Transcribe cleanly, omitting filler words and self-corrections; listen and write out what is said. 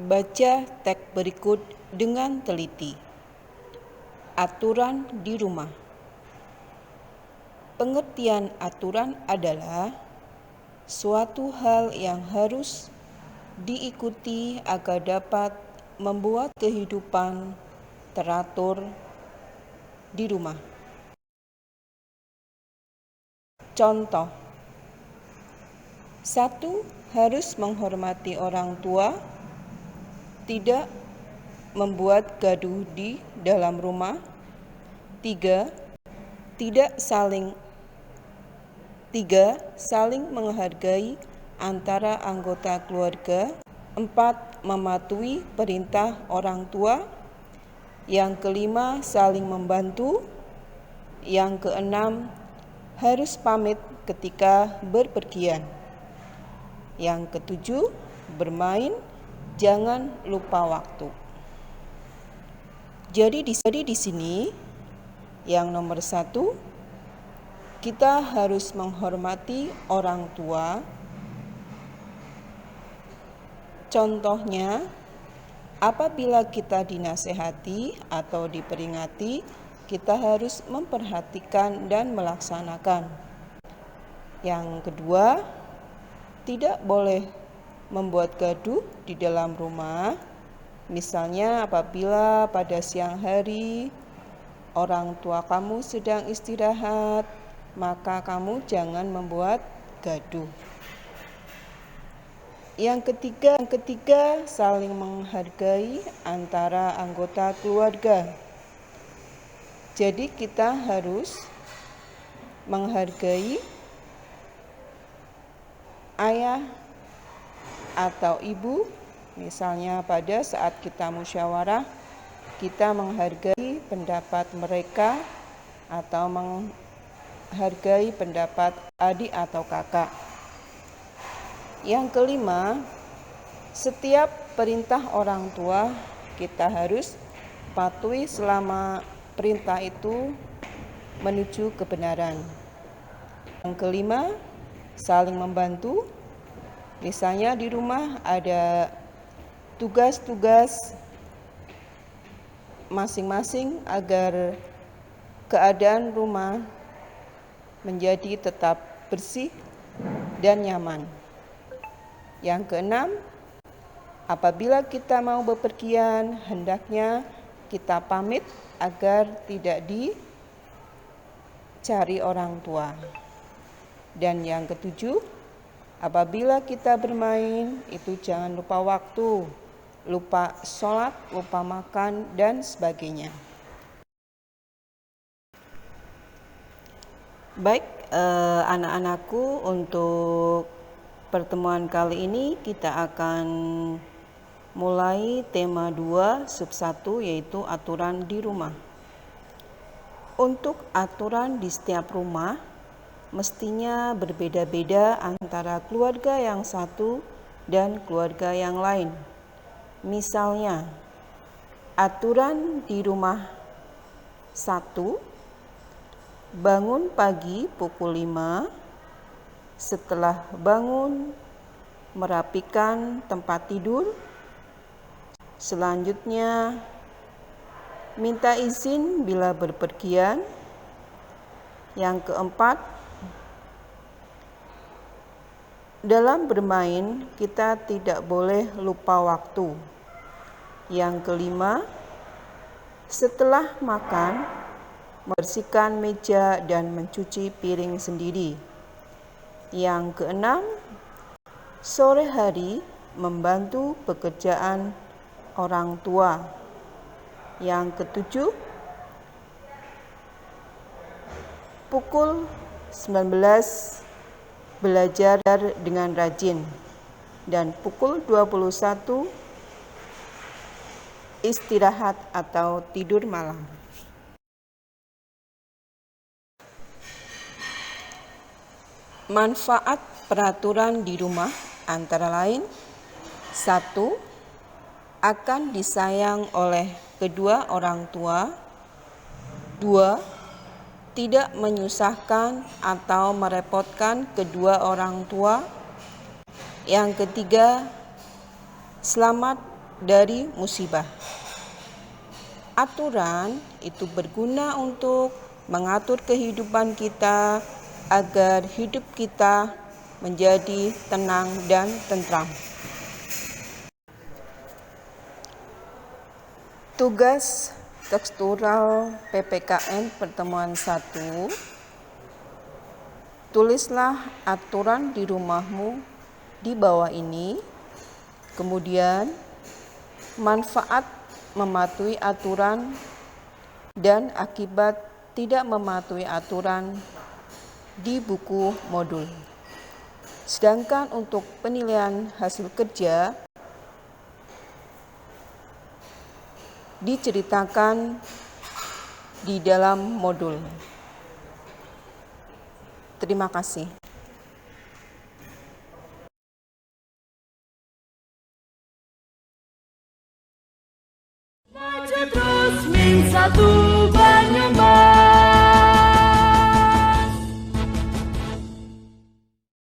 Baca teks berikut dengan teliti. Aturan di rumah. Pengertian aturan adalah suatu hal yang harus diikuti agar dapat membuat kehidupan teratur di rumah. Contoh: 1. Harus menghormati orang tua, tidak membuat gaduh di dalam rumah. 3. Saling menghargai antara anggota keluarga. 4. Mematuhi perintah orang tua. Yang kelima, saling membantu. Yang keenam, harus pamit ketika berpergian. Yang ketujuh, bermain, jangan lupa waktu. Jadi di sini yang nomor 1, kita harus menghormati orang tua. Contohnya, apabila kita dinasehati atau diperingati, kita harus memperhatikan dan melaksanakan. Yang kedua, tidak boleh membuat gaduh di dalam rumah. Misalnya apabila pada siang hari orang tua kamu sedang istirahat, maka kamu jangan membuat gaduh. Yang ketiga, saling menghargai antara anggota keluarga. Jadi kita harus menghargai ayah atau ibu. Misalnya pada saat kita musyawarah, kita menghargai pendapat mereka atau menghargai pendapat adik atau kakak. Yang kelima, setiap perintah orang tua kita harus patuhi selama perintah itu menuju kebenaran. Yang kelima, saling membantu. Misalnya di rumah ada tugas-tugas masing-masing agar keadaan rumah menjadi tetap bersih dan nyaman. Yang keenam, apabila kita mau bepergian, hendaknya kita pamit agar tidak dicari orang tua. Dan yang ketujuh, apabila kita bermain, itu jangan lupa waktu, lupa sholat, lupa makan, dan sebagainya. Baik, anak-anakku, untuk pertemuan kali ini kita akan mulai tema 2 sub 1, yaitu aturan di rumah. Untuk aturan di setiap rumah mestinya berbeda-beda antara keluarga yang satu dan keluarga yang lain. Misalnya, aturan di rumah 1, bangun pagi pukul 5, setelah bangun merapikan tempat tidur. Selanjutnya, minta izin bila berpergian. Yang keempat, dalam bermain kita tidak boleh lupa waktu. Yang kelima, setelah makan membersihkan meja dan mencuci piring sendiri. Yang keenam, sore hari membantu pekerjaan orang tua. Yang ketujuh, pukul 19 belajar dengan rajin, dan pukul 21 istirahat atau tidur malam. Manfaat peraturan di rumah antara lain: 1. Akan disayang oleh kedua orang tua. 2. Tidak menyusahkan atau merepotkan kedua orang tua. Yang ketiga, selamat dari musibah. Aturan itu berguna untuk mengatur kehidupan kita agar hidup kita menjadi tenang dan tentram. Tugas tekstural PPKN pertemuan 1. Tulislah aturan di rumahmu di bawah ini. Kemudian manfaat mematuhi aturan dan akibat tidak mematuhi aturan di buku modul. Sedangkan untuk penilaian hasil kerja diceritakan di dalam modul. Terima kasih. Baca terus Min 1.